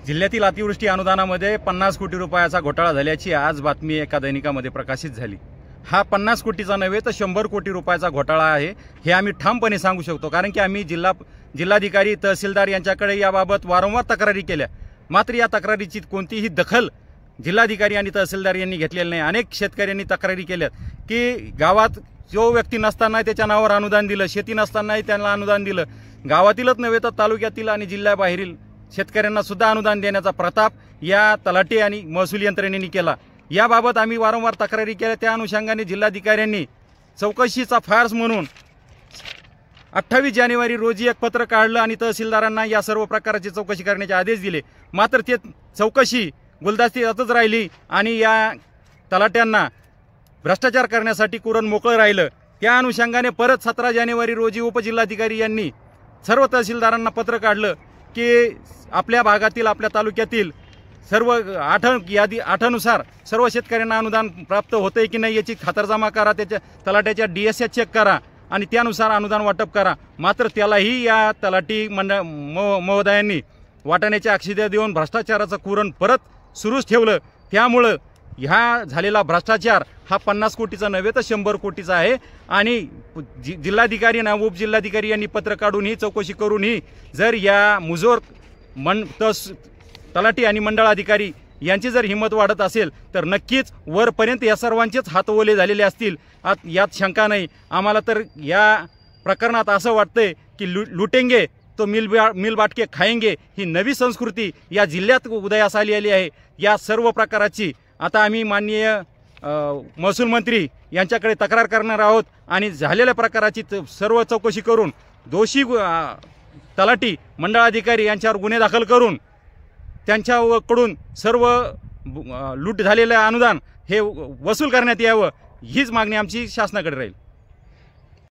जिल्ह्यातील अतिवृष्टी अनुदानामध्ये 50 कोटी रुपयाचा घोटाळा झाल्याची आज बातमी एका दैनिकामध्ये प्रकाशित झाली। हा 50 कोटीचा नव्हे तर 100 कोटी रुपयाचा घोटाळा आहे हे आम्ही ठामपणे सांगू शकतो, कारण की आम्ही जिल्हाधिकारी तहसीलदार यांच्याकडे याबाबत वारंवार तक्रारी केल्या, मात्र या तक्रारीची कोणतीही दखल जिल्हाधिकारी आणि तहसीलदार यांनी घेतलेली नाही। अनेक शेतकऱ्यांनी तक्रारी केल्यात की गावात जो व्यक्ती नसताना त्याच्या नावावर अनुदान दिलं, शेती नसतानाही त्यांना अनुदान दिलं, गावातीलच नव्हे तर तालुक्यातील आणि जिल्ह्याबाहेरील शेतकऱ्यांना सुद्धा अनुदान देण्याचा प्रताप या तलाठी आणि महसूल यंत्रणेने केला। याबाबत आम्ही वारंवार तक्रारी केल्या। त्या अनुषंगाने जिल्हाधिकाऱ्यांनी चौकशीचा फार्स म्हणून 28 जानेवारी रोजी एक पत्र काढलं आणि तहसीलदारांना या सर्व प्रकारची चौकशी करण्याचे आदेश दिले, मात्र ते चौकशी गुलदस्त्यातच राहिली आणि या तलाट्यांना भ्रष्टाचार करण्यासाठी कुरण मोकळं राहिलं। त्या अनुषंगाने परत 17 जानेवारी रोजी उपजिल्हाधिकारी यांनी सर्व तहसीलदारांना पत्र काढलं की आपल्या भागातील आपल्या तालुक्यातील सर्व आठानुसार सर्व शेतकऱ्यांना अनुदान प्राप्त होतंय की नाही याची खातरजमा करा, त्याच्या तलाट्याच्या DSS चेक करा आणि त्यानुसार अनुदान वाटप करा। मात्र त्यालाही या तलाठी महोदयांनी वाटाण्याच्या अक्षिद्या देऊन भ्रष्टाचाराचं कुरण परत सुरूच ठेवलं। त्यामुळं ह्या झालेला भ्रष्टाचार हा 50 कोटीचा नव्हे तर 100 कोटीचा आहे आणि जिल्हाधिकारी आणि उपजिल्हाधिकारी यांनी पत्र काढूनही चौकशी करूनही जर या मुजोर तलाठी आणि मंडळ अधिकारी यांची जर हिंमत वाढत असेल तर नक्कीच वरपर्यंत या सर्वांचेच हात ओले झालेले असतील, यात शंका नाही। आम्हाला तर या प्रकरणात असं वाटतंय की लुटेंगे तो मिल बाटके खाएंगे ही नवी संस्कृती या जिल्ह्यात उदयास आली आहे। या सर्व प्रकाराची आता आम्ही माननीय महसूल मंत्री यांच्याकडे तक्रार करणार आहोत आणि झालेल्या प्रकाराची सर्व चौकशी करून दोषी तलाठी मंडळाधिकारी यांच्यावर गुन्हे दाखल करून त्यांच्याकडून सर्व लूट झालेले अनुदान हे वसूल करण्यात यावं, हीच मागणी आमची शासनाकडे राहील।